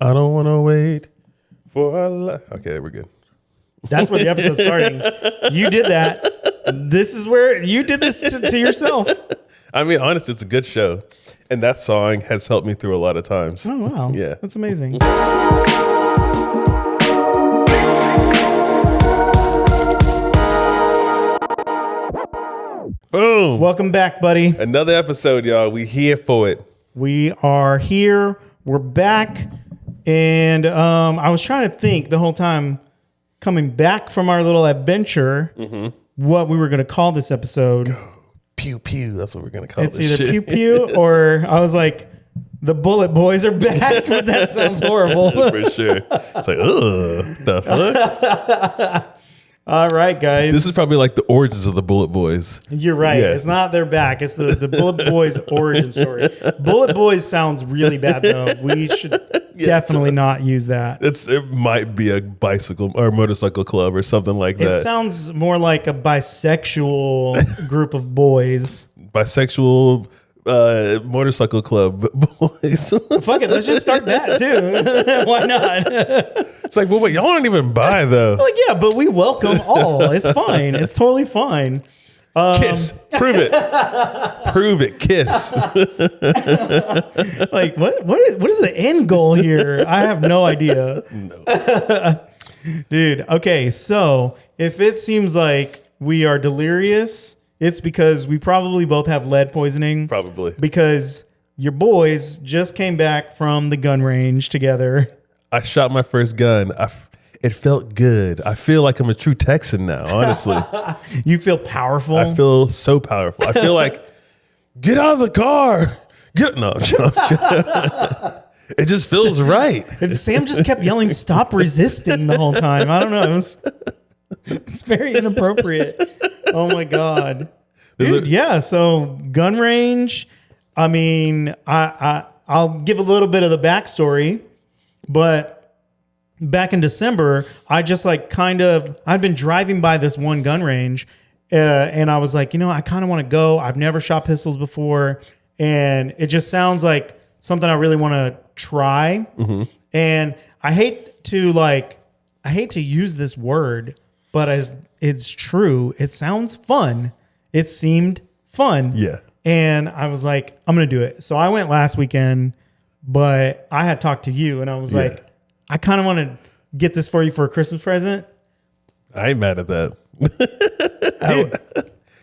I don't want to wait for a Okay, we're good. That's where the episode's starting. You did that. This is where you did this to yourself. I mean, honestly, it's a good show. And that song has helped me through a lot of times. Oh, wow. Yeah. That's amazing. Boom. Welcome back, buddy. Another episode, y'all. We here for it. We are here. We're back. And I was trying to think the whole time coming back from our little adventure what we were going to call this episode. Pew pew. That's what we're going to call It's this either shit. pew pew or I was like, the Bullet Boys are back. But that sounds horrible. For sure. It's like, ugh, the fuck? All right, guys. This is probably like the origins of the Bullet Boys. You're right. Yeah. It's not their back. It's the Bullet Boys origin story. Bullet Boys sounds really bad, though. We should definitely not use that. It might be a bicycle or motorcycle club or something like It that. sounds more like a bisexual group of boys. Bisexual motorcycle club boys. Fuck it. Let's just start that, too. Why not? It's like, well, wait, y'all don't even buy though. Like, yeah, but we welcome all. It's fine. It's totally fine. Kiss. Prove it. Prove it. Kiss. Like, what is the end goal here? I have no idea. No. Dude, okay, so if it seems like we are delirious, it's because we probably both have lead poisoning. Probably. Because your boys just came back from the gun range together. I shot my first gun. It felt good. I feel like I'm a true Texan now, honestly. You feel powerful? I feel so powerful. I feel like, get out of the car. No. It just feels right. And Sam just kept yelling, stop resisting the whole time. I don't know. It's very inappropriate. Oh my God. Dude, yeah. So gun range. I mean, I'll give a little bit of the backstory, but back in December, I just I'd been driving by this one gun range and I was like, I kind of want to go. I've never shot pistols before. And it just sounds like something I really want to try. Mm-hmm. And I hate to use this word, but as it's true, it sounds fun. It seemed fun. Yeah. And I was like, I'm going to do it. So I went last weekend, but I had talked to you and I was like, I kind of want to get this for you for a Christmas present. I ain't mad at that. Dude.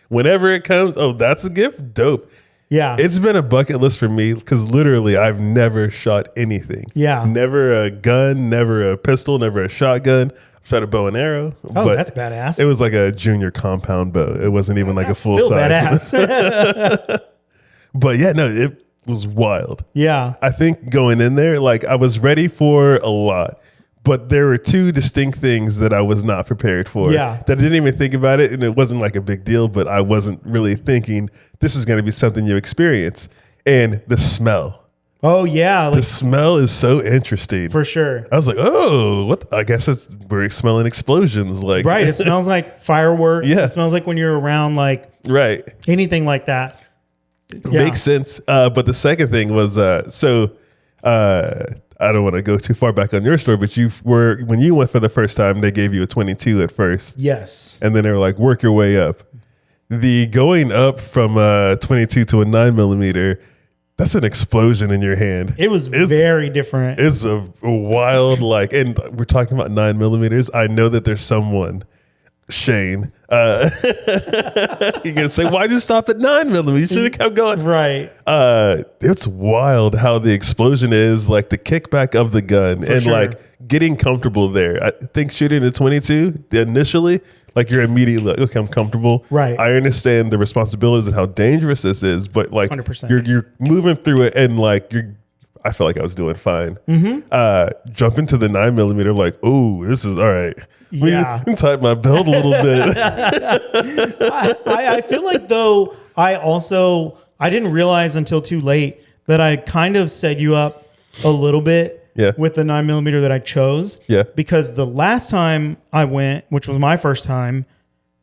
Whenever it comes, that's a gift? Dope. Yeah. It's been a bucket list for me because literally I've never shot anything. Yeah. Never a gun, never a pistol, never a shotgun. I've shot a bow and arrow. Oh, that's badass. It was like a junior compound bow. It wasn't even like a full still size. Badass. But yeah, no, it was wild. Yeah. I think going in there, I was ready for a lot. But there were two distinct things that I was not prepared for. Yeah. That I didn't even think about it. And it wasn't like a big deal, but I wasn't really thinking this is going to be something you experience. And the smell. Oh, yeah. The smell is so interesting. For sure. I was like, oh, what? I guess we're smelling explosions. Right. It smells like fireworks. Yeah. It smells like when you're around right. anything like that. Yeah. Makes sense. But the second thing was, I don't want to go too far back on your story, but when you went for the first time, they gave you a 22 at first. Yes. And then they were like, work your way up. The going up from a 22 to a 9mm, that's an explosion in your hand. It's very different. It's a wild, and we're talking about 9mm. I know that there's someone, Shane, you're gonna say, why'd you stop at 9mm? You should have kept going. Right. It's wild how the explosion is, the kickback of the gun For and sure. getting comfortable there. I think shooting a 22 initially, you're immediately like, okay, I'm comfortable. Right. I understand the responsibilities and how dangerous this is, but 100%. you're moving through it and I felt like I was doing fine. Mm-hmm. Jump into the 9mm, oh, this is all right. Yeah. Tighten my belt a little bit. I feel like though I didn't realize until too late that I kind of set you up a little bit with the 9mm that I chose. Yeah. Because the last time I went, which was my first time,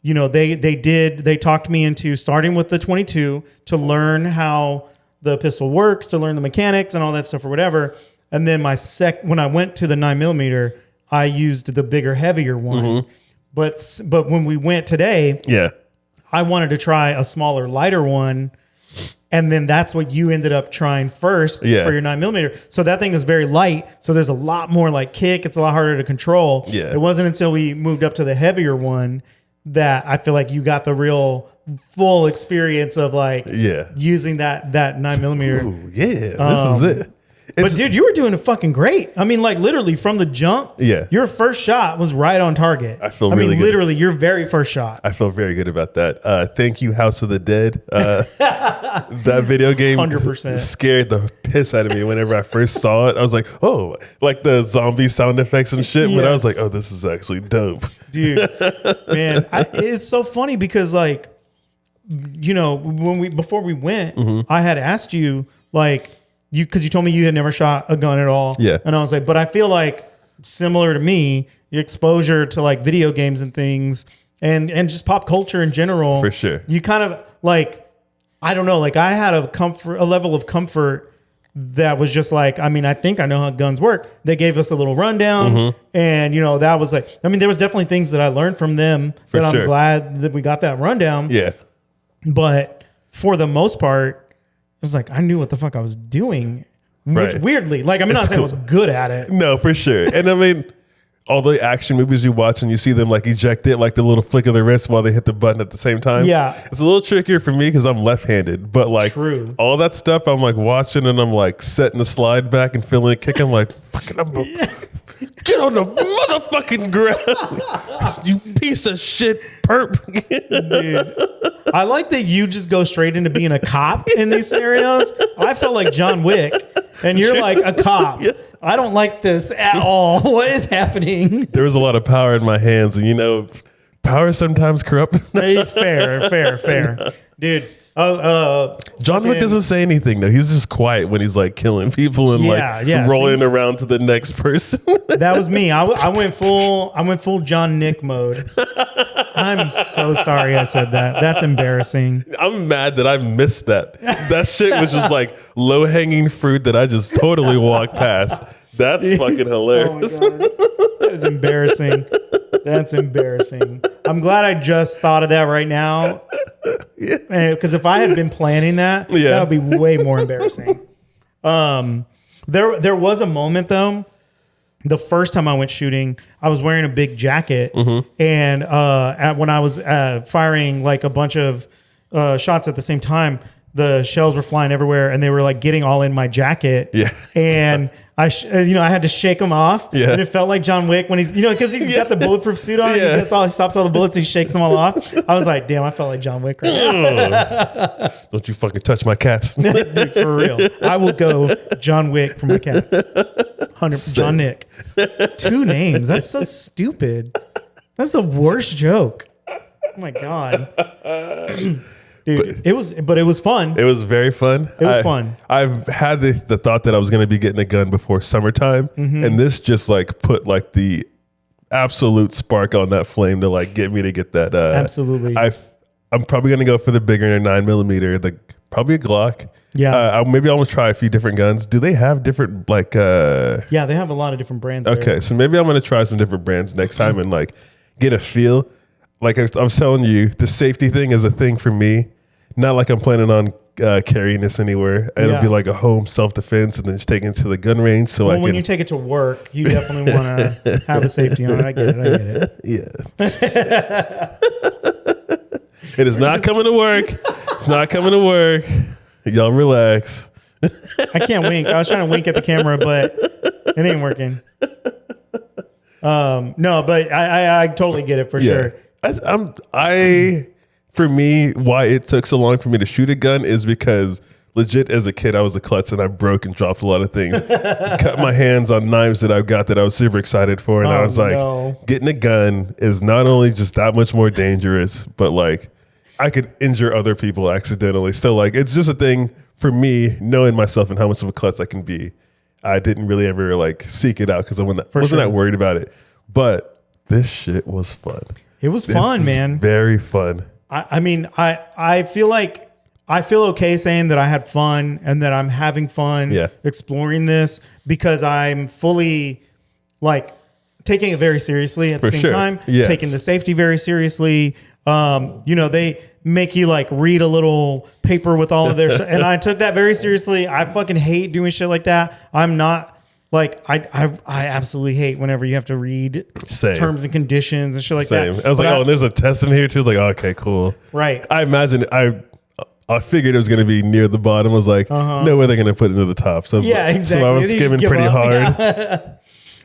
they talked me into starting with the 22 to learn how the pistol works, to learn the mechanics and all that stuff or whatever. And then when I went to the 9mm, I used the bigger, heavier one. But when we went today, I wanted to try a smaller, lighter one. And then that's what you ended up trying first for your 9mm. So that thing is very light. So there's a lot more like kick. It's a lot harder to control. Yeah. It wasn't until we moved up to the heavier one that I feel like you got the real full experience of like using that 9mm. Ooh, this is it. But dude, you were doing it fucking great. I mean, like literally from the jump, your first shot was right on target. I feel really good. Literally your very first shot. I feel very good about that. Thank you, House of the Dead. That video game 100% scared the piss out of me whenever I first saw it. I was like, oh, like the zombie sound effects and shit. But I was like, oh, this is actually dope. Dude, man, it's so funny because like, you know, before we went, I had asked you like, because you told me you had never shot a gun at all. Yeah. And I was like, but I feel like similar to me, your exposure to like video games and things and just pop culture in general. For sure. You kind of like, I don't know, like I had a level of comfort that was just like, I mean, I think I know how guns work. They gave us a little rundown and you know, that was like, I mean, there was definitely things that I learned from them that I'm glad that we got that rundown. Yeah. But for the most part, it was like I knew what the fuck I was doing, which weirdly, like I'm not saying I was good at it. No, for sure. And I mean, all the action movies you watch and you see them like eject it, like the little flick of the wrist while they hit the button at the same time. Yeah, it's a little trickier for me because I'm left-handed. But like all that stuff, I'm like watching and I'm like setting the slide back and feeling a kick. I'm like, fucking, get on the motherfucking ground, you piece of shit perp. Dude, I like that you just go straight into being a cop in these scenarios. I felt like John Wick, and you're like a cop. I don't like this at all. What is happening? There was a lot of power in my hands, and you know, power sometimes corrupt. Fair. Dude. John Wick doesn't say anything though. He's just quiet when he's like killing people and rolling around to the next person. That was me. I went full John Nick mode. I'm so sorry I said that. That's embarrassing. I'm mad that I missed that. That shit was just like low hanging fruit that I just totally walked past. That's fucking hilarious. Oh my God. That is embarrassing. That's embarrassing. I'm glad I just thought of that right now. Because if I had been planning that, that would be way more embarrassing. There was a moment though. The first time I went shooting, I was wearing a big jacket, and when I was firing like a bunch of shots at the same time, the shells were flying everywhere, and they were like getting all in my jacket. Yeah, and I had to shake them off. Yeah, and it felt like John Wick when he's because he's got the bulletproof suit on. Yeah, he stops all the bullets. He shakes them all off. I was like, damn, I felt like John Wick right now. Don't you fucking touch my cats, dude, for real. I will go John Wick for my cats. 100% John Nick. 2 names. That's so stupid. That's the worst joke. Oh my God. Dude, it was fun. It was very fun. It was fun. I've had the thought that I was going to be getting a gun before summertime. And this just like put like the absolute spark on that flame to like get me to get that. Absolutely. I'm probably going to go for the bigger 9mm, probably a Glock. Yeah. Maybe I want to try a few different guns. Do they have different like? Yeah, they have a lot of different brands. Okay, there. So maybe I'm going to try some different brands next time and like get a feel. Like I was telling you, the safety thing is a thing for me. Not like I'm planning on carrying this anywhere. It'll be like a home self-defense and then just taking it to the gun range. So when you take it to work, you definitely want to have a safety on it. I get it. Yeah. It is not coming to work. It's not coming to work. Y'all relax. I can't wink. I was trying to wink at the camera, but it ain't working. No, but I totally get it for sure. For me, why it took so long for me to shoot a gun is because legit as a kid, I was a klutz and I broke and dropped a lot of things. Cut my hands on knives that I've got that I was super excited for. And I was like, getting a gun is not only just that much more dangerous, but like I could injure other people accidentally. So like, it's just a thing for me, knowing myself and how much of a klutz I can be. I didn't really ever like seek it out because I wasn't that worried about it. But this shit was fun. It was fun, man. Very fun. I mean, I feel like I feel okay saying that I had fun and that I'm having fun exploring this because I'm fully like taking it very seriously at the same time, taking the safety very seriously. They make you like read a little paper with all of their stuff. And I took that very seriously. I fucking hate doing shit like that. I'm not like, I absolutely hate whenever you have to read terms and conditions and shit like that. I was and there's a test in here too. I was like, okay, cool. Right. I imagine I figured it was going to be near the bottom. I was like, no way they're going to put it into the top. So exactly. So I was skimming pretty hard. Yeah.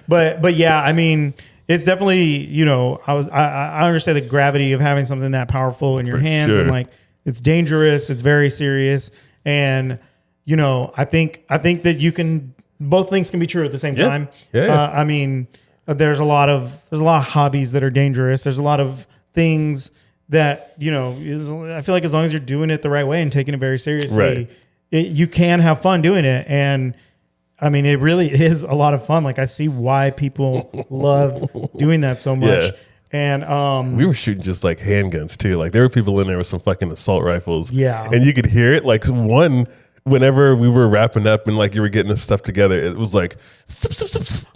But yeah, I mean, it's definitely, I understand the gravity of having something that powerful in your hands and like it's dangerous. It's very serious. And, I think that both things can be true at the same time. Yeah. I mean, there's a lot of hobbies that are dangerous. There's a lot of things that, I feel like as long as you're doing it the right way and taking it very seriously, you can have fun doing it. And I mean, it really is a lot of fun. Like I see why people love doing that so much. Yeah. And we were shooting just like handguns too. Like there were people in there with some fucking assault rifles. Yeah. And you could hear it. Like whenever we were wrapping up and like you were getting this stuff together, it was like,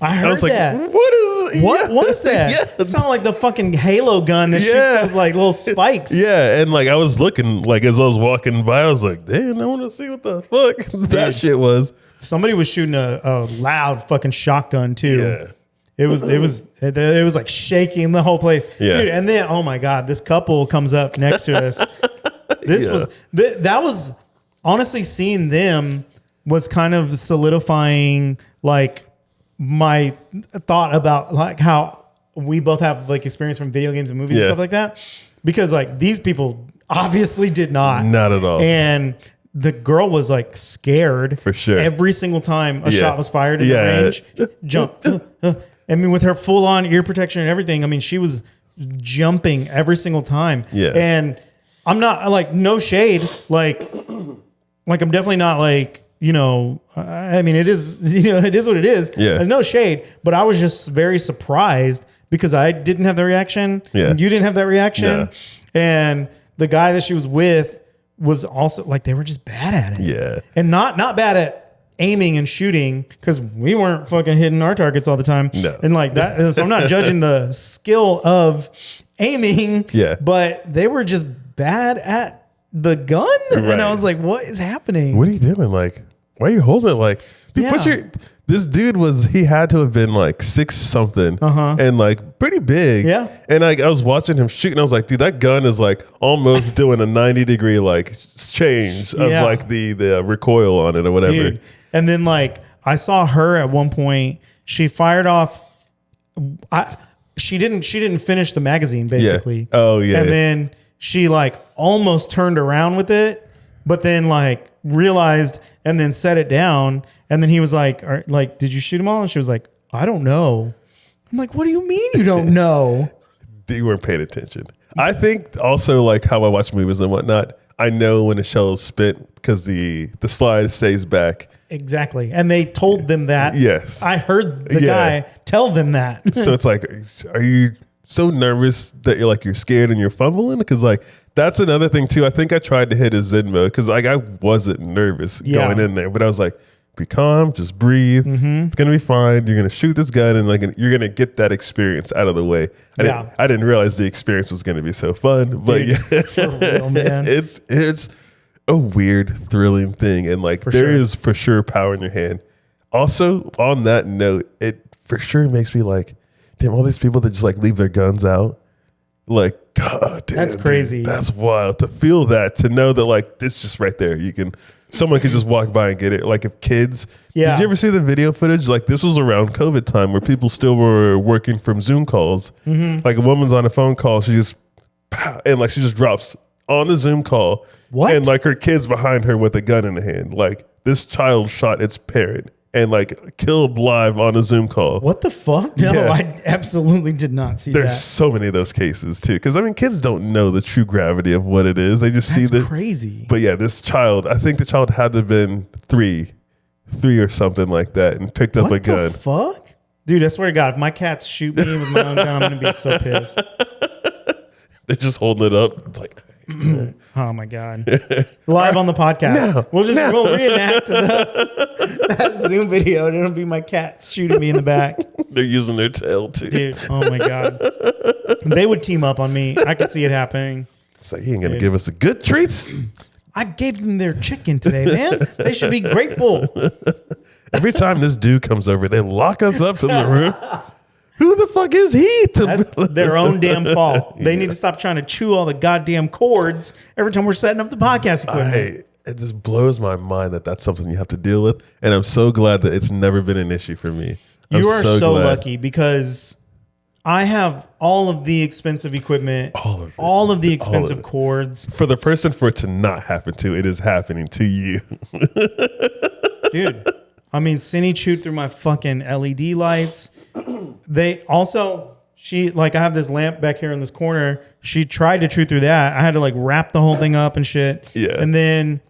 I heard was like, that. What is what is that? Yeah. It sounded like the fucking Halo gun that shoots those like little spikes. Yeah. And like I was looking, like as I was walking by, I was like, damn, I want to see what the fuck that shit was. Somebody was shooting a loud fucking shotgun too. Yeah. It was like shaking the whole place. Yeah. Dude, and then, oh my God, this couple comes up next to us. That was honestly, seeing them was kind of solidifying like my thought about like how we both have like experience from video games and movies and stuff like that. Because like these people obviously did not. Not at all. And the girl was like scared for sure. Every single time a shot was fired in the range, jump. I mean, with her full on ear protection and everything, I mean, she was jumping every single time. Yeah. And I'm not like, no shade. Like I'm definitely not like, I mean, it is, it is what it is. Yeah. There's no shade, but I was just very surprised because I didn't have the reaction. Yeah. And you didn't have that reaction. Yeah. And the guy that she was with was also like, they were just bad at it. Yeah. And not bad at aiming and shooting because we weren't fucking hitting our targets all the time. No. And like that. So I'm not judging the skill of aiming. Yeah. But they were just bad at the gun. Right. And I was like, what is happening? What are you doing? Like, why are you holding it? Like, this dude he had to have been like 6 something and like pretty big. Yeah. And like I was watching him shoot and I was like, dude, that gun is like almost doing a 90-degree like change of like the recoil on it or whatever. Dude. And then like I saw her at one point, she fired off. She didn't finish the magazine basically. Yeah. Oh yeah. And then she like almost turned around with it, but then like realized and then set it down. And then he was like, did you shoot them all? And she was like, I don't know. I'm like, what do you mean you don't know? You weren't paying attention. I think also like how I watch movies and whatnot, I know when a shell is spent because the slide stays back. Exactly. And they told them that. Yes. I heard the guy tell them that. So it's like, are you so nervous that you're scared and you're fumbling? Because like, that's another thing too. I think I tried to hit a Zen mode because like I wasn't nervous going in there, but I was like, be calm, just breathe. It's going to be fine. You're going to shoot this gun and like you're going to get that experience out of the way. I didn't realize the experience was going to be so fun, but for real, man. It's a weird, thrilling thing. And like there is for sure power in your hand. Also on that note, it for sure makes me like, damn, all these people that just like leave their guns out. Like, God damn. That's crazy. Dude, that's wild to feel that, to know that like it's just right there. Someone could just walk by and get it. Like if kids, did you ever see the video footage? Like this was around COVID time where people still were working from Zoom calls. Like a woman's on a phone call, she just, and like she just drops on the Zoom call. What? And like her kid's behind her with a gun in the hand. Like this child shot its parent and like killed live on a Zoom call. What the fuck? No, I absolutely did not see that. There's so many of those cases too. Because I mean, kids don't know the true gravity of what it is. They just see the crazy. But yeah, this child, I think the child had to have been three or something like that, and picked up a gun. What the fuck? Dude, I swear to God, if my cats shoot me with my own gun, I'm gonna be so pissed. They're just holding it up like, Oh my God. Live on the podcast. We'll reenact that Zoom video and it'll be my cats shooting me in the back. They're using their tail too. Dude, oh my God. They would team up on me. I could see it happening. It's like, he ain't going to give us a good treats. I gave them their chicken today, man. They should be grateful. Every time this dude comes over, they lock us up in the room. Who the fuck is he? That's their own damn fault. They need to stop trying to chew all the goddamn cords every time we're setting up the podcast equipment. It just blows my mind that that's something you have to deal with. And I'm so glad that it's never been an issue for me. You are so lucky because I have all of the expensive equipment, all of the expensive cords. For the person for it to not happen to, it is happening to you. Dude, I mean, Cindy chewed through my fucking LED lights. They also, I have this lamp back here in this corner. She tried to chew through that. I had to wrap the whole thing up and shit. Yeah. And then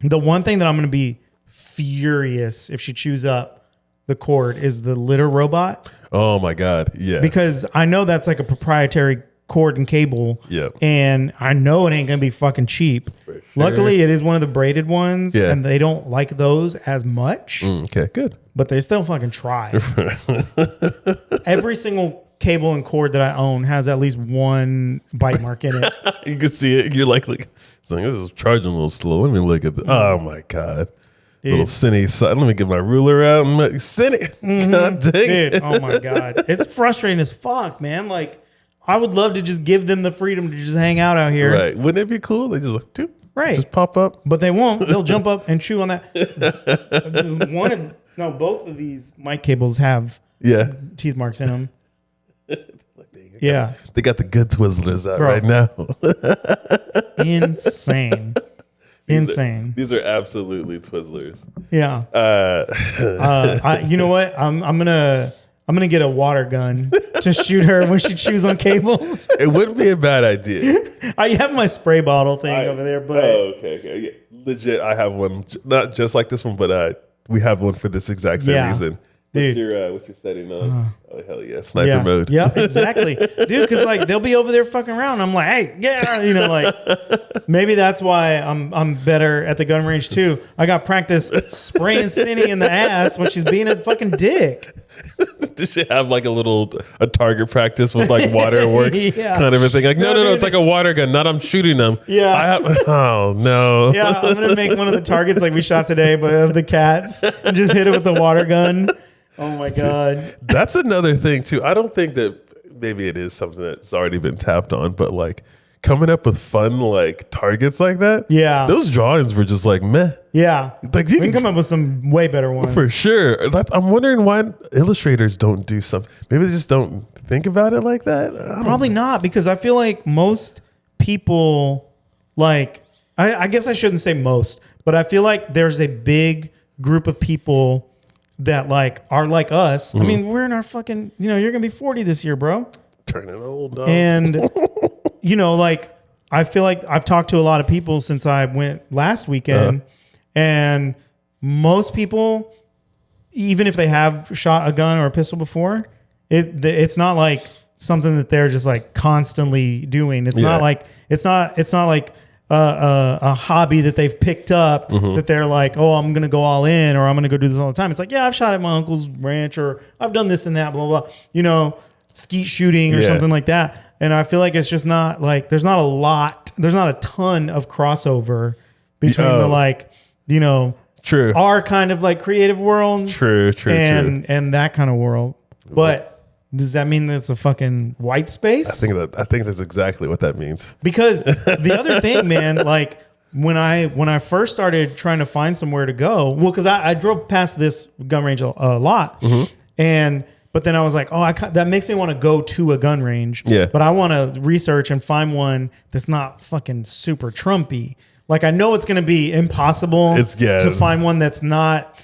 the one thing that I'm going to be furious if she chews up the cord is the litter robot. Oh my God. Yeah. Because I know that's a proprietary cord and cable. Yep. And I know it ain't going to be fucking cheap. Sure. Luckily, it is one of the braided ones. Yeah. And they don't like those as much. Okay, good. But they still fucking try. Every single cable and cord that I own has at least one bite mark in it. You can see it. You're like this is charging a little slow. Let me look at oh my God. Dude. Little Cindy side. Let me get my ruler out. Cindy. God dang it. Oh my God. It's frustrating as fuck, man. I would love to just give them the freedom to just hang out here. Right. Wouldn't it be cool? They just right. Just pop up. But they won't. They'll jump up and chew on that. Both of these mic cables have teeth marks in them. Yeah. They got the good Twizzlers out right now. Insane. Insane. These are absolutely Twizzlers. Yeah. You know what? I'm gonna get a water gun to shoot her when she chews on cables. It wouldn't be a bad idea. I have my spray bottle thing over there, but okay. Yeah. Legit, I have one, not just like this one, but we have one for this exact same reason. Dude. What's your setting on? Oh hell yeah, sniper mode. Yeah, exactly, dude. Because they'll be over there fucking around. I'm like, hey, maybe that's why I'm better at the gun range too. I got practice spraying Cindy in the ass when she's being a fucking dick. Does she have a target practice with waterworks kind of a thing? No, it's like a water gun. Not I'm shooting them. Yeah. Oh no. Yeah, I'm gonna make one of the targets like we shot today, but of the cats, and just hit it with the water gun. Oh my God. That's another thing too. I don't think that maybe it is something that's already been tapped on, but coming up with fun targets like that. Yeah. Those drawings were just meh. Yeah. You we can come up with some way better ones. For sure. I'm wondering why illustrators don't do something. Maybe they just don't think about it like that. Probably not, because I feel like most people I guess I shouldn't say most, but I feel like there's a big group of people that are like us. Mm-hmm. I mean, we're in our fucking, you're going to be 40 this year, bro. Turning old, dog. And, I feel like I've talked to a lot of people since I went last weekend, and most people, even if they have shot a gun or a pistol before, it's not like something that they're just constantly doing. It's not like, it's not like a hobby that they've picked up that they're oh, I'm going to go all in, or I'm going to go do this all the time. It's I've shot at my uncle's ranch, or I've done this and that, blah, blah, blah, skeet shooting or something like that. And I feel like it's just not there's not a ton of crossover between true, our kind of creative world. True. And that kind of world. But does that mean that it's a fucking white space? I think that's exactly what that means. Because the other thing, man, when I first started trying to find somewhere to go, because I drove past this gun range a lot, but then I was that makes me want to go to a gun range. Yeah. But I want to research and find one that's not fucking super Trumpy. I know it's going to be impossible to find one that's not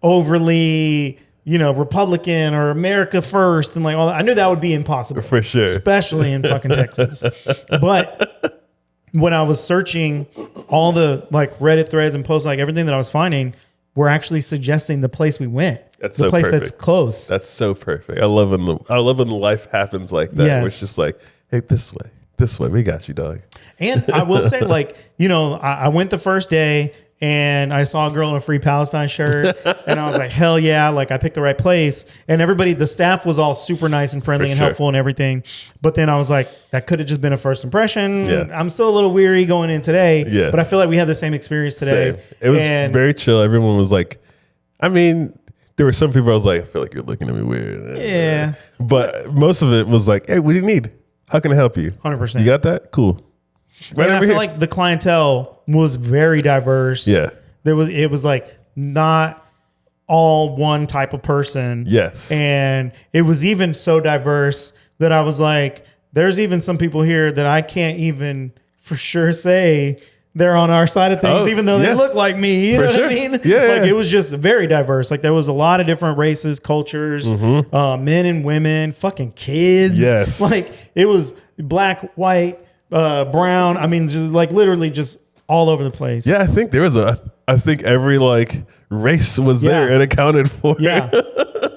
overly Republican or America first and all that. I knew that would be impossible. For sure. Especially in fucking Texas. But when I was searching all the Reddit threads and posts, everything that I was finding were actually suggesting the place we went. That's the place perfect. That's close. That's so perfect. I love when life happens like that. Yes. Where it's just hey, this way. This way, we got you, dog. And I will say, like, you know, I went the first day and I saw a girl in a Free Palestine shirt and I was like, hell yeah, like I picked the right place. And everybody, the staff was all super nice and friendly and helpful and everything. But then I was like, that could have just been a first impression. Yeah. I'm still a little weary going in today, but I feel like we had the same experience today. Same. It was very chill. Everyone was like, I mean, there were some people I was like, I feel like you're looking at me weird. Yeah. But most of it was like, hey, what do you need? How can I help you? 100%. You got that? Cool. Right, and I feel like the clientele was very diverse. Yeah. It was like not all one type of person. Yes. And it was even so diverse that I was like, there's even some people here that I can't even for sure say they're on our side of things, even though they look like me. You know what I mean? Yeah. Like it was just very diverse. Like there was a lot of different races, cultures, men and women, fucking kids. Yes. Like it was black, white, brown. I mean, just like literally just all over the place. Yeah, I think there was I think every like race was there and accounted for. Yeah.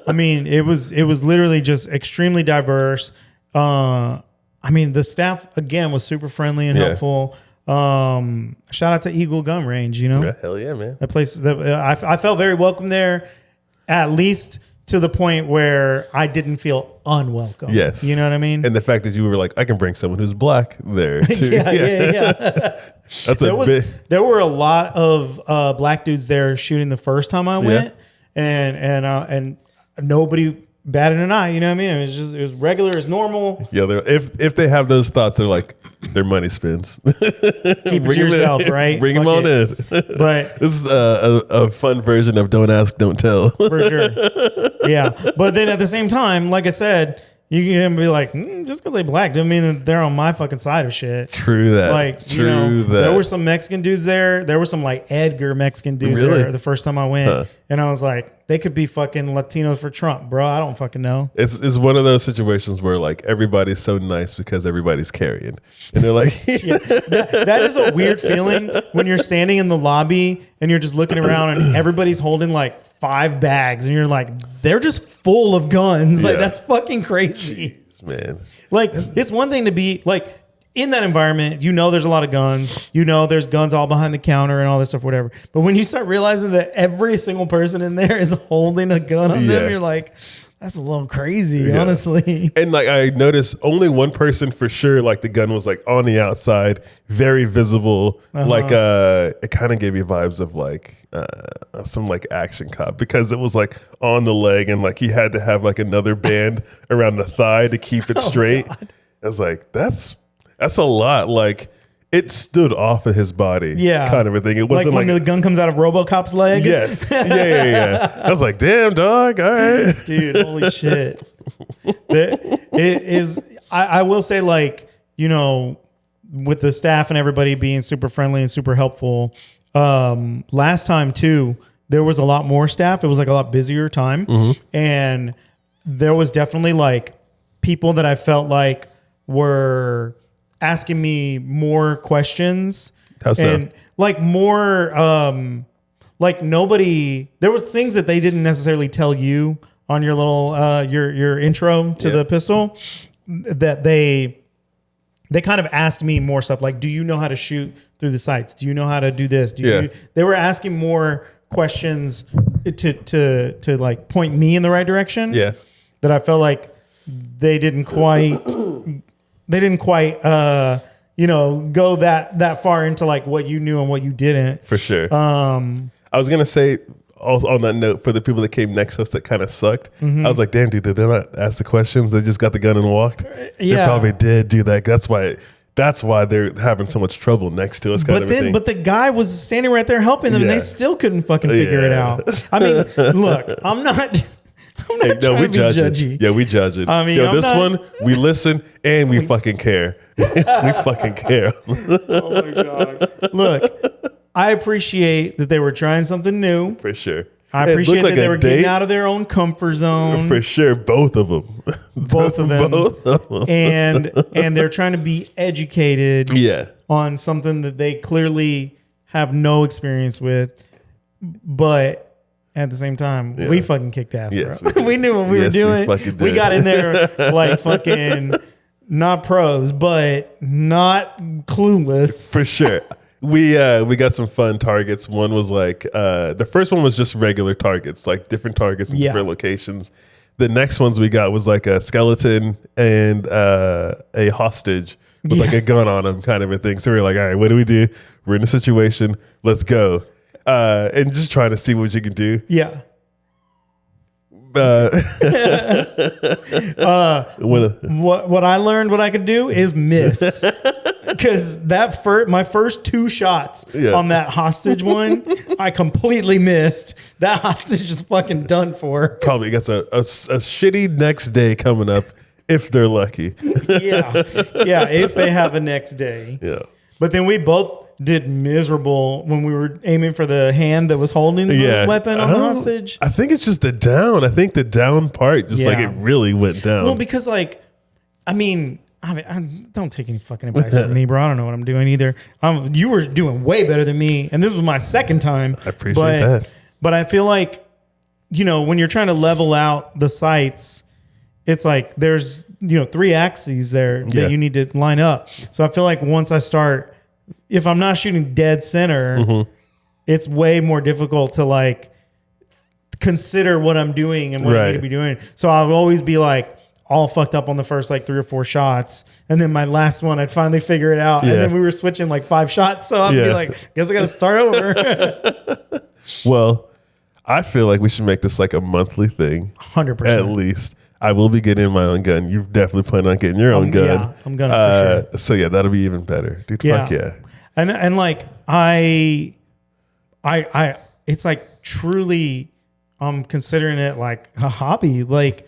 I mean, it was literally just extremely diverse. I mean, the staff again was super friendly and helpful. Shout out to Eagle Gun Range, you know? Yeah, hell yeah, man. That place, I felt very welcome there, at least to the point where I didn't feel unwelcome. Yes. You know what I mean? And the fact that you were like, I can bring someone who's black there too. yeah. That's there were a lot of black dudes there shooting the first time I went, and nobody batted an eye. You know what I mean? It was regular as normal. Yeah, if they have those thoughts, they're like, their money spins. Keep it to yourself, right? Bring them on in. But this is a fun version of Don't Ask, Don't Tell. For sure. Yeah. But then at the same time, like I said, you can be like, just because they black doesn't mean that they're on my fucking side of shit. True that. Like, there were some Mexican dudes there. There were some like Edgar Mexican dudes there the first time I went. And I was like, they could be fucking Latinos for Trump, bro. I don't fucking know. It's one of those situations where like everybody's so nice because everybody's carrying. And they're like, that is a weird feeling when you're standing in the lobby and you're just looking around and everybody's holding like 5 bags and you're like, they're just full of guns. Like that's fucking crazy. Jeez, man. Like it's one thing to be like in that environment, you know, there's a lot of guns, you know, there's guns all behind the counter and all this stuff, whatever. But when you start realizing that every single person in there is holding a gun on them, you're like, that's a little crazy, honestly. And like I noticed only one person for sure, like the gun was like on the outside, very visible. Like it kind of gave me vibes of like some like action cop because it was like on the leg and like he had to have like another band around the thigh to keep it straight. God. I was like, that's a lot. Like it stood off of his body, kind of a thing. It wasn't like when the gun comes out of RoboCop's leg. Yes, yeah. I was like, damn, dog. All right, dude. Holy shit. It is. I will say, like, you know, with the staff and everybody being super friendly and super helpful. Last time too, there was a lot more staff. It was like a lot busier time, and there was definitely like people that I felt like were asking me more questions. How so? And like more, like nobody, there were things that they didn't necessarily tell you on your little, your intro to the pistol that they kind of asked me more stuff. Like, do you know how to shoot through the sights? Do you know how to do this? They were asking more questions to like point me in the right direction. Yeah. That I felt like they didn't quite you know, go that far into like what you knew and what you didn't. For sure. I was gonna say also on that note for the people that came next to us that kind of sucked. I was like, damn, dude, did they not ask the questions? They just got the gun and walked. They probably did do that. That's why they're having so much trouble next to us. But the guy was standing right there helping them, and they still couldn't fucking figure it out. I mean, look, I'm not. We judge it. Yeah, we judge it. I mean, one, we listen and we fucking care. We fucking care. Oh my God. Look, I appreciate that they were trying something new. For sure. I appreciate that they were getting out of their own comfort zone. For sure. Both of them. Both of them. And they're trying to be educated on something that they clearly have no experience with. But at the same time, we fucking kicked ass, bro. We knew what we were doing. We got in there like fucking not pros, but not clueless. For sure. We got some fun targets. One was like the first one was just regular targets, like different targets in different locations. The next ones we got was like a skeleton and a hostage with like a gun on him, kind of a thing. So we were like, all right, what do we do? We're in a situation. Let's go. And just trying to see what you can do. Yeah. What I learned what I could do is miss. Because my first 2 shots on that hostage one, I completely missed. That hostage is fucking done for. Probably gets a shitty next day coming up if they're lucky. Yeah, if they have a next day. Yeah. But then we both did miserable when we were aiming for the hand that was holding the weapon on the hostage. I think it's just the down. I think the down part just like it really went down. Well, because I don't take any fucking advice from me, bro. I don't know what I'm doing either. You were doing way better than me, and this was my second time. I appreciate that. But I feel like, when you're trying to level out the sights, it's like there's 3 axes there that you need to line up. So I feel like once I start, if I'm not shooting dead center, it's way more difficult to like consider what I'm doing and what I need to be doing. So I'll always be like all fucked up on the first like 3 or 4 shots. And then my last one, I'd finally figure it out. And then we were switching like 5 shots. So I'd be like, guess I got to start over. Well, I feel like we should make this like a monthly thing. 100%. At least. I will be getting my own gun. You're definitely planning on getting your own gun. Yeah, I'm gonna for sure. So yeah, that'll be even better. Dude, fuck yeah. And like I it's like truly I'm considering it like a hobby. Like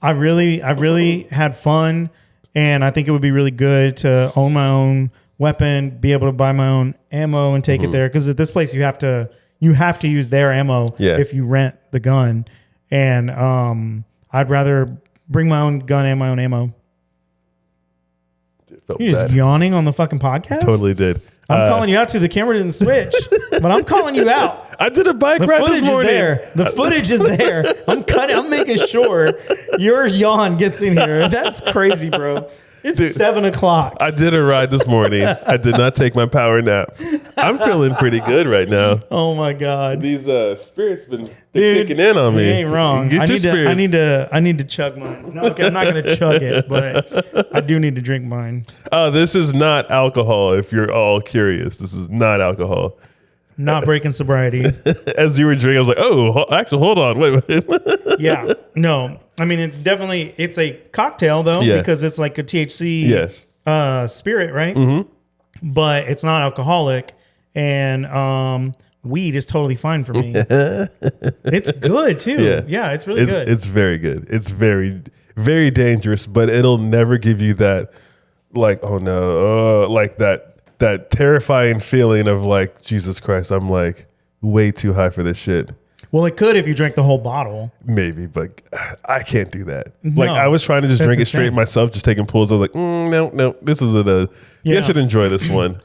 I really had fun, and I think it would be really good to own my own weapon, be able to buy my own ammo and take it there. Because at this place you have to use their ammo if you rent the gun. And I'd rather bring my own gun and my own ammo. You're just yawning on the fucking podcast? Totally did. I'm calling you out too. The camera didn't switch, but I'm calling you out. I did a bike ride this morning. The footage is there. I'm making sure your yawn gets in here. That's crazy, bro. It's 7 o'clock. I did a ride this morning. I did not take my power nap. I'm feeling pretty good right now. Oh my God. These spirits been kicking in on me. You ain't wrong. Get your spirits. I need to chug mine. No, okay, I'm not going to chug it, but I do need to drink mine. This is not alcohol. If you're all curious, this is not alcohol. Not breaking sobriety. As you were drinking, I was like, "Oh, actually, hold on, wait." Yeah, no. I mean, it's a cocktail though, because it's like a THC spirit, right? Mm-hmm. But it's not alcoholic, and weed is totally fine for me. It's good too. Yeah, it's really good. It's very good. It's very, very dangerous, but it'll never give you that, like, oh no, like that terrifying feeling of like, Jesus Christ, I'm like way too high for this shit. Well, it could if you drank the whole bottle. Maybe, but I can't do that. Like I was trying to just drink it straight myself, just taking pulls. I was like, no, this isn't I should enjoy this one.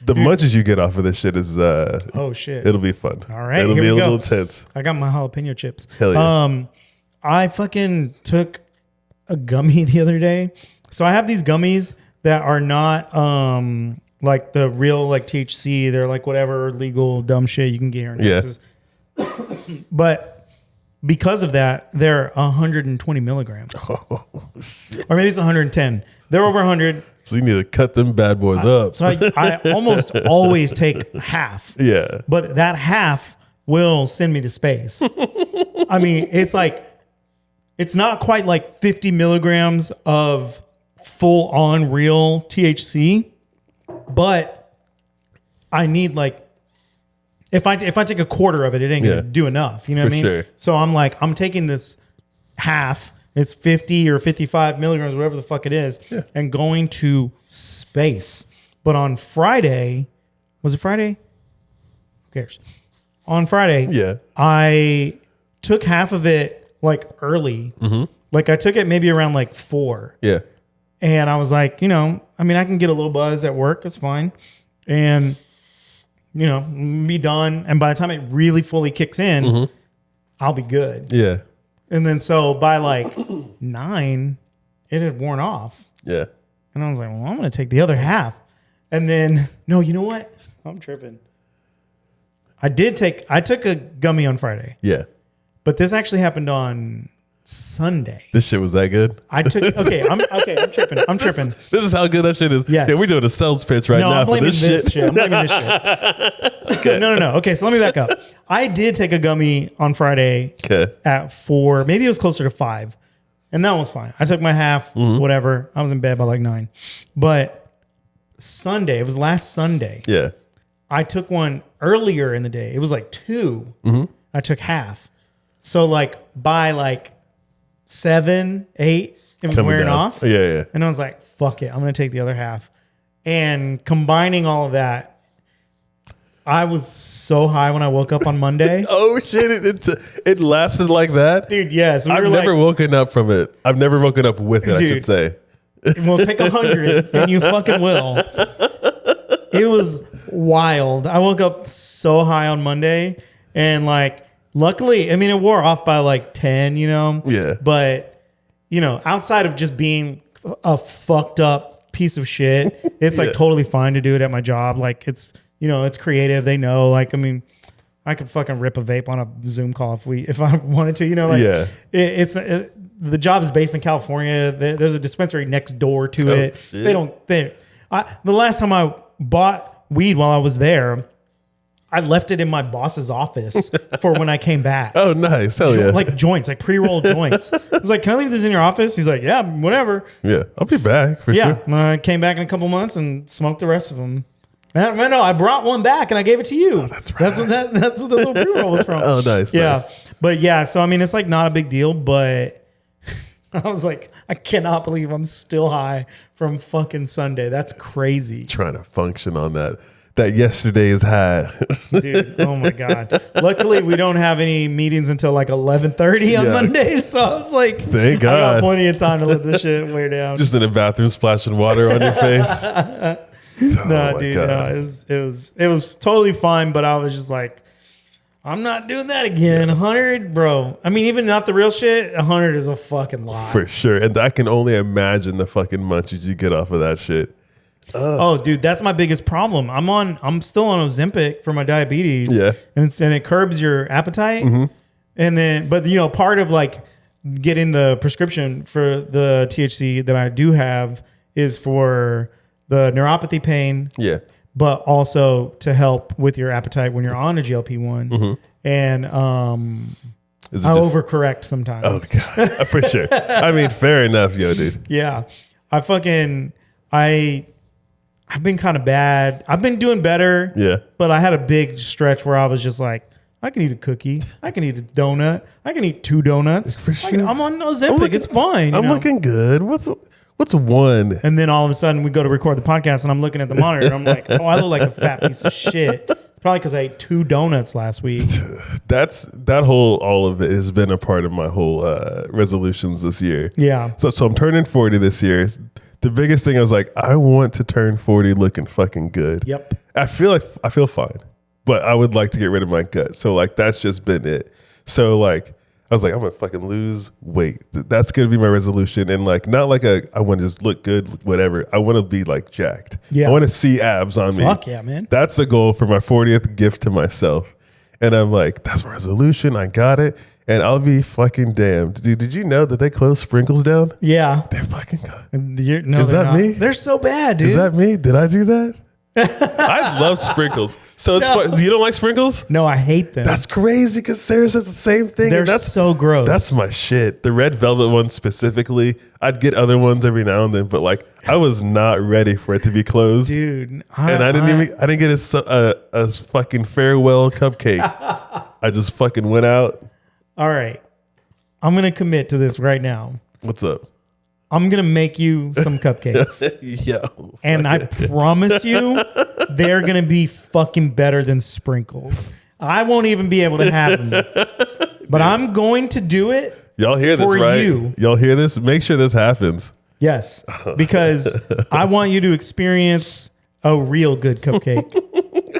The munchies you get off of this shit is oh shit. It'll be fun. All right. It'll be a little intense. I got my jalapeno chips. Hell yeah. I fucking took a gummy the other day. So I have these gummies that are not like the real like THC. They're like whatever legal dumb shit you can get here in Texas. But because of that, they're 120 milligrams. Oh, or maybe it's 110. They're over 100. So you need to cut them bad boys up. So I almost always take half. Yeah. But that half will send me to space. I mean, it's not quite like 50 milligrams of full on real THC, but I need like, if I take a quarter of it, it ain't gonna do enough. You know what I mean? Sure. So I'm taking this half. It's 50 or 55 milligrams, whatever the fuck it is, and going to space. But on Friday, was it Friday? Who cares? On Friday, I took half of it like early. Mm-hmm. Like I took it maybe around like 4. Yeah. And I was like, I can get a little buzz at work. It's fine. And, be done. And by the time it really fully kicks in, I'll be good. Yeah. And then so by like 9, it had worn off. Yeah. And I was like, well, I'm going to take the other half. And then, no, you know what? I'm tripping. I took a gummy on Friday. Yeah. But this actually happened on Sunday. This shit was that good? I'm tripping. This is how good that shit is. Yes. Yeah, we're doing a sales pitch right now for this shit. I'm blaming this shit. Okay. No. Okay, so let me back up. I did take a gummy on Friday at 4. Maybe it was closer to 5. And that was fine. I took my half, whatever. I was in bed by like 9. But Sunday, it was last Sunday. Yeah. I took one earlier in the day. It was like 2. Mm-hmm. I took half. So like by like 7, 8, it was wearing off. Yeah. And I was like, fuck it. I'm going to take the other half. And combining all of that, I was so high when I woke up on Monday. Oh shit! It lasted like that, dude. Yes, I've never woken up from it. I've never woken up with it. Dude, I should say. We'll take 100, and you fucking will. It was wild. I woke up so high on Monday, and like, luckily, I mean, it wore off by like 10. You know. Yeah. But outside of just being a fucked up piece of shit, it's like totally fine to do it at my job. Like it's. It's creative. They know. Like, I mean, I could fucking rip a vape on a Zoom call if I wanted to. The job is based in California. There's a dispensary next door to it. Shit. The last time I bought weed while I was there, I left it in my boss's office for when I came back. Oh, nice. Hell yeah. Like joints, like pre-rolled joints. I was like, can I leave this in your office? He's like, yeah, whatever. Yeah, I'll be back for sure. Yeah, I came back in a couple months and smoked the rest of them. No, I brought one back and I gave it to you. Oh, that's right. That's what the little pre-roll was from. Oh, nice. Yeah. Nice. But yeah, so I mean, it's like not a big deal, but I was like, I cannot believe I'm still high from fucking Sunday. That's crazy. Trying to function on that yesterday's high. Dude, oh my God. Luckily, we don't have any meetings until like 11:30 on Monday. So I was like, thank God. I got plenty of time to let this shit wear down. Just in a bathroom splashing water on your face. No, dude, no, it was totally fine, but I was just like, I'm not doing that again. 100, bro. I mean, even not the real shit, 100 is a fucking lot. For sure. And I can only imagine the fucking munchies you get off of that shit. Oh, dude, that's my biggest problem. I'm still on Ozempic for my diabetes. Yeah. And it curbs your appetite. Mm-hmm. And then, but part of like getting the prescription for the THC that I do have is for the neuropathy pain, but also to help with your appetite when you're on a GLP-1. Mm-hmm. And I overcorrect sometimes. Oh, God. For sure. I mean, fair enough, dude. Yeah. I've been kind of bad. I've been doing better. Yeah. But I had a big stretch where I was just like, I can eat a cookie. I can eat a donut. I can eat 2 donuts. For sure. I'm on Ozempic. It's fine. I'm looking good. What's one? And then all of a sudden we go to record the podcast and I'm looking at the monitor and I'm like, oh, I look like a fat piece of shit. Probably because I ate 2 donuts last week. All of it has been a part of my whole resolutions this year. Yeah. So I'm turning 40 this year. The biggest thing I was like, I want to turn 40 looking fucking good. Yep. I feel fine, but I would like to get rid of my gut. So like, that's just been it. So like, I was like, I'm going to fucking lose weight. That's going to be my resolution. And like, not like I want to just look good, whatever. I want to be like jacked. Yeah. I want to see abs on me. Fuck yeah, man. That's the goal for my 40th gift to myself. And I'm like, that's my resolution. I got it. And I'll be fucking damned. Dude, did you know that they closed Sprinkles down? Yeah. They're fucking good. Is that me? They're so bad, dude. Is that me? Did I do that? I love Sprinkles. So it's fun. You don't like Sprinkles? No, I hate them. That's crazy because Sarah says the same thing. They're so gross. That's my shit. The red velvet one specifically. I'd get other ones every now and then, but like I was not ready for it to be closed, dude. I didn't get a fucking farewell cupcake. I just fucking went out. All right, I'm gonna commit to this right now. What's up? I'm going to make you some cupcakes. Yo. And I promise you, they're going to be fucking better than Sprinkles. I won't even be able to have them. But I'm going to do it. Y'all hear this, right? Y'all hear this? Make sure this happens. Yes. Because I want you to experience a real good cupcake.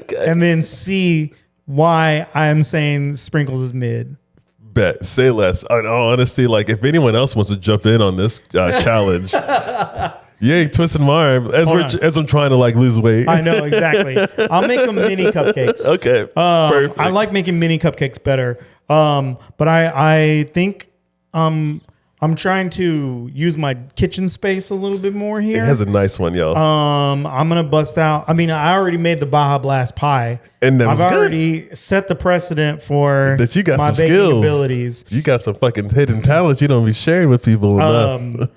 Okay. And then see why I'm saying Sprinkles is mid. Bet. Say less. In all honesty, like if anyone else wants to jump in on this challenge, You ain't twisting my arm as I'm trying to like lose weight. I know, exactly. I'll make them mini cupcakes. Okay. Perfect. I like making mini cupcakes better. But I think I'm trying to use my kitchen space a little bit more here. It has a nice one, y'all. I'm gonna bust out. I mean, I already made the Baja Blast pie, and that was I've good. already set the precedent for that. You got my some baking skills, abilities. You got some fucking hidden talents you don't be sharing with people enough.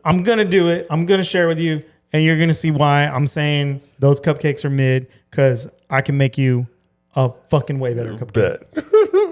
I'm gonna do it. I'm gonna share with you, and you're gonna see why I'm saying those cupcakes are mid, because I can make you a fucking way better cupcake.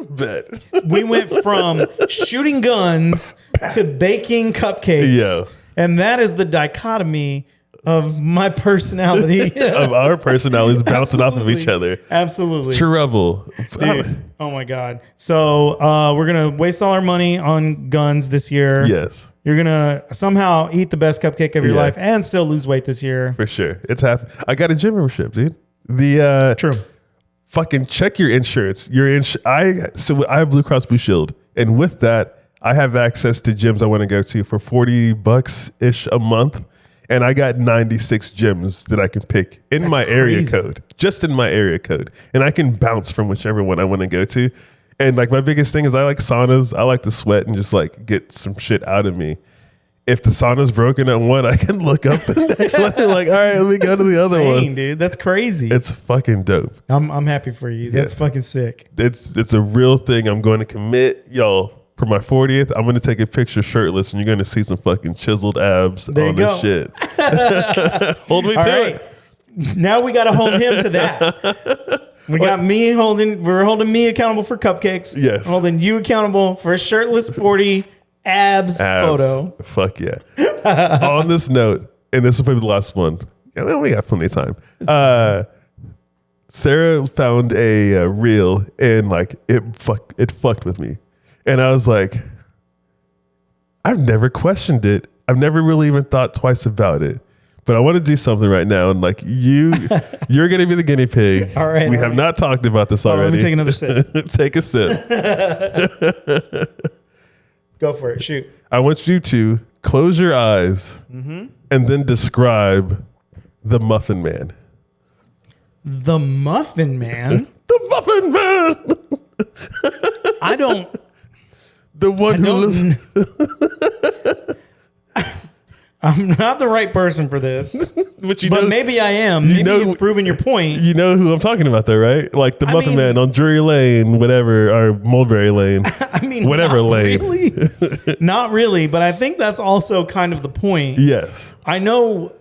Bet. We went from shooting guns to baking cupcakes. Yeah. And that is the dichotomy of my personality. Of our personalities bouncing off of each other. Absolutely. Trouble. Dude, oh my God. So we're going to waste all our money on guns this year. Yes. You're going to somehow eat the best cupcake of your life and still lose weight this year. For sure. It's happening. I got a gym membership, dude. True. Fucking check your insurance. So I have Blue Cross Blue Shield, and with that, I have access to gyms I want to go to for $40 ish a month, and I got 96 gyms that I can pick in my area code, just in my area code, and I can bounce from whichever one I want to go to. And like my biggest thing is I like saunas. I like to sweat and just like get some shit out of me. If the sauna's broken at one, I can look up the next one and like, all right, let me go to the other one. Dude, that's crazy. It's fucking dope. I'm happy for you. That's fucking sick. It's a real thing. I'm going to commit, y'all. For my 40th, I'm going to take a picture shirtless, and you're going to see some fucking chiseled abs on this shit. Hold me to it. Now we got to hold him to that. We got we're holding me accountable for cupcakes. Yes. Holding you accountable for a shirtless 40 abs photo. Fuck yeah. On this note, and this will be the last one. We got plenty of time. Sarah found a reel, and like it fucked with me. And I was like, I've never questioned it. I've never really even thought twice about it. But I want to do something right now. And like you're going to be the guinea pig. All right. We have not talked about this already. Let me take another sip. Take a sip. Go for it. Shoot. I want you to close your eyes and then describe the Muffin Man. The Muffin Man? The Muffin Man! I don't... The one who listens. I'm not the right person for this, but maybe I am. Maybe it's proving your point. You know who I'm talking about, though, right? Like the Muffin Man on Drury Lane, whatever, or Mulberry Lane. I mean, whatever lane. Really. Not really, but I think that's also kind of the point. Yes. I know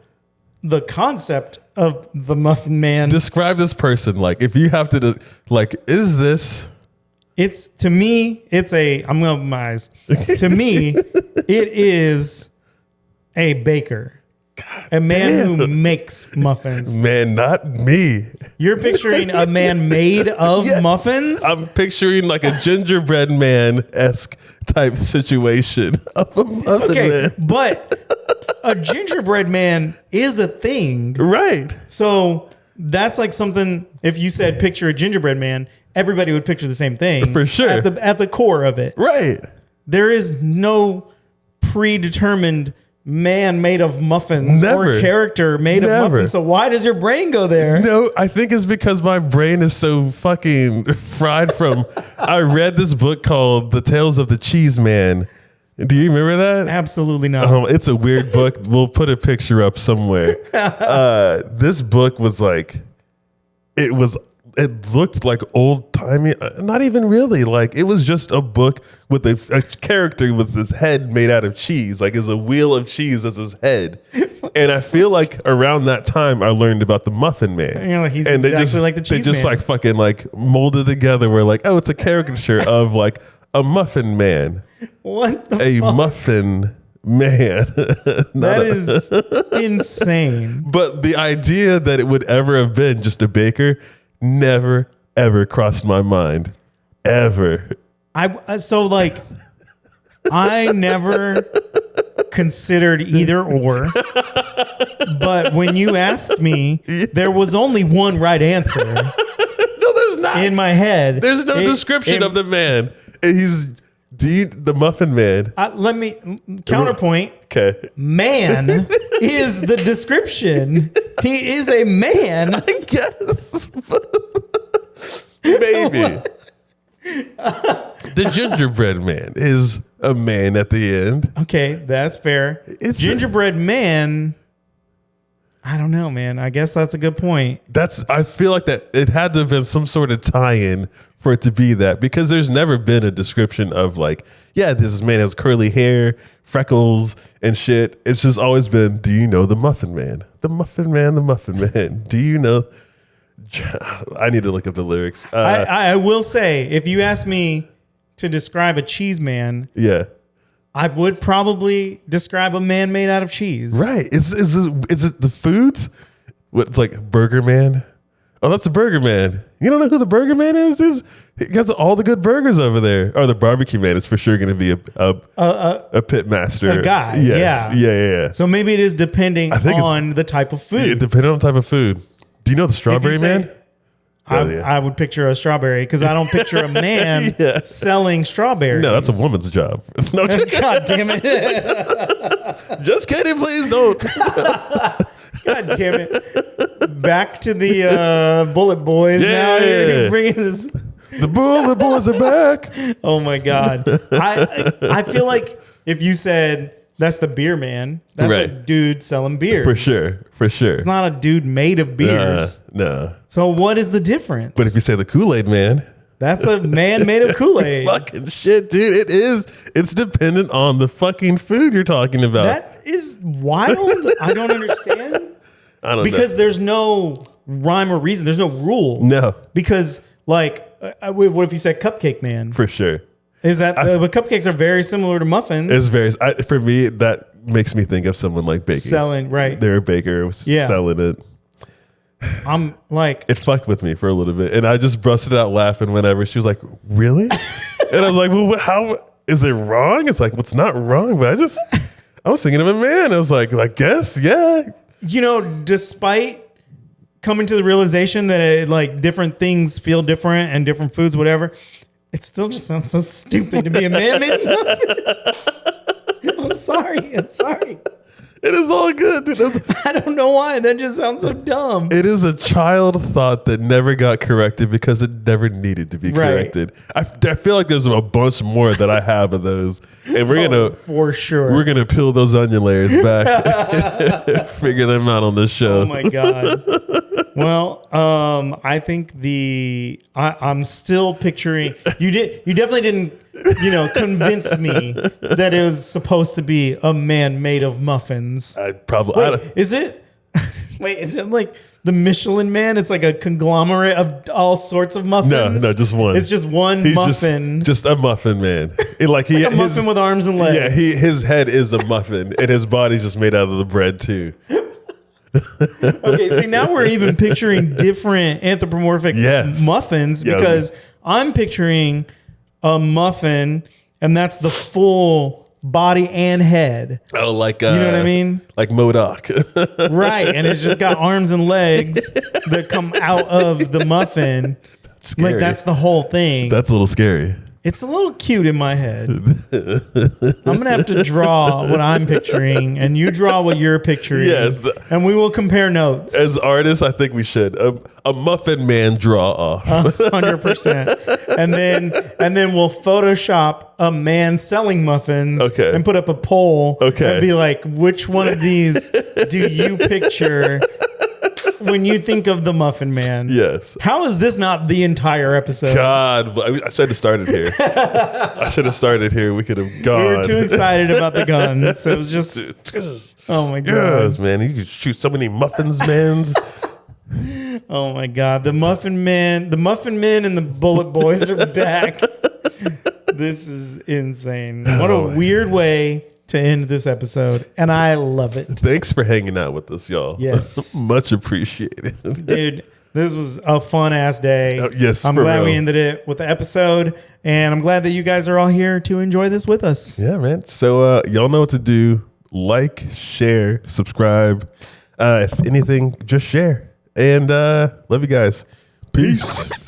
the concept of the Muffin Man. Describe this person. Like, if you have to, like, is this... To me, I'm going to open my eyes. To me, it is a baker. A man who makes muffins. Man, not me. You're picturing a man made of muffins? I'm picturing like a gingerbread man-esque type situation of a muffin man. But a gingerbread man is a thing. Right. So that's like something, if you said picture a gingerbread man, everybody would picture the same thing. For sure. At the core of it. Right. There is no predetermined man made of muffins or character made of muffins. So why does your brain go there? No, I think it's because my brain is so fucking fried from... I read this book called The Tales of the Cheese Man. Do you remember that? Absolutely not. It's a weird book. We'll put a picture up somewhere. This book was like... It looked like old timey, not even really. Like it was just a book with a character with his head made out of cheese. Like it's a wheel of cheese as his head. And I feel like around that time I learned about the Muffin Man. And you're like, he's exactly like the cheese man. They just like fucking like molded together. Where like, oh, it's a caricature of like a muffin man. What the fuck? Muffin man. That is insane. But the idea that it would ever have been just a baker never ever crossed my mind, ever. I never considered either or, but when you asked me, there was only one right answer. No, there's not. In my head, there's no description of the man. He's the Muffin Man. Let me counterpoint. Okay, man is the description. He is a man. I guess. Maybe. The gingerbread man is a man at the end. Okay, that's fair. It's gingerbread man. I don't know, man. I guess that's a good point. I feel like that it had to have been some sort of tie-in for it to be that, because there's never been a description of like, yeah, this man has curly hair, freckles, and shit. It's just always been, do you know the Muffin Man? The Muffin Man, the Muffin Man. Do you know? I need to look up the lyrics. I will say, if you ask me to describe a cheese man, yeah, I would probably describe a man made out of cheese. Right. Is it the foods? What's like Burger Man? Oh, that's a Burger Man. You don't know who the Burger Man is? He has all the good burgers over there. Or the Barbecue Man is for sure going to be a pit master. A guy. Yes. Yeah. So maybe it is depending on the type of food. Yeah, depending on the type of food. Do you know the Strawberry Man? I would picture a strawberry because I don't picture a man selling strawberries. No, that's a woman's job. No, God damn it. Just kidding, please don't. God damn it. Back to the Bullet Boys. Yeah. Now you're bringing this. The Bullet Boys are back. Oh my God. I feel like if you said that's the beer man, that's a dude selling beers. For sure. It's not a dude made of beers. No. So what is the difference? But if you say the Kool-Aid Man, that's a man made of Kool-Aid. Fucking shit, dude. It is. It's dependent on the fucking food you're talking about. That is wild. I don't understand. I don't know. Because there's no rhyme or reason. There's no rule. No. Because like, what if you said Cupcake Man? For sure. Is that but cupcakes are very similar to muffins? It's very. For me, that makes me think of someone like baking. Selling, right? They're a baker selling it. I'm like, it fucked with me for a little bit, and I just busted out laughing whenever she was like, "Really?" And I was like, "Well, how is it wrong?" It's like, well, it's not wrong, but I was thinking of a man. I was like, I guess, yeah. You know, despite coming to the realization that like different things feel different and different foods, whatever. It still just sounds so stupid to be a man made muffins. I'm sorry. It is all good, dude. I don't know why. That just sounds so dumb. It is a child thought that never got corrected because it never needed to be corrected. I feel like there's a bunch more that I have of those, and for sure we're gonna peel those onion layers back, figure them out on this show. Oh my God. Well, I think I'm still picturing you definitely didn't, convince me that it was supposed to be a man made of muffins. Is it like the Michelin Man? It's like a conglomerate of all sorts of muffins. No, just one. It's just one muffin. Just a muffin man. A muffin with arms and legs. Yeah, his head is a muffin, and his body's just made out of the bread too. Okay, see, now we're even picturing different anthropomorphic muffins because I'm picturing a muffin and that's the full body and head. Oh, like you know what I mean? Like MODOK. Right, and it's just got arms and legs that come out of the muffin. That's scary. Like that's the whole thing. That's a little scary. It's a little cute in my head. I'm going to have to draw what I'm picturing and you draw what you're picturing. Yes. And we will compare notes. As artists, I think we should. A muffin man draw off. 100%. And then we'll Photoshop a man selling muffins and put up a poll and be like, which one of these do you picture when you think of the Muffin Man? Yes. How is this not the entire episode? God, I should have started here. We could have gone. We were too excited about the guns. So it was just, oh my God. Yes, man. You could shoot so many muffins, mans. Oh my God. The Muffin Man and the Bullet Boys are back. This is insane. What a weird way to end this episode, and I love it. Thanks for hanging out with us, y'all. Yes. Much appreciated. Dude, this was a fun ass day. Yes, I'm glad we ended it with the episode, and I'm glad that you guys are all here to enjoy this with us. Yeah, man. So y'all know what to do. Like, share, subscribe. If anything, just share. And love you guys. Peace.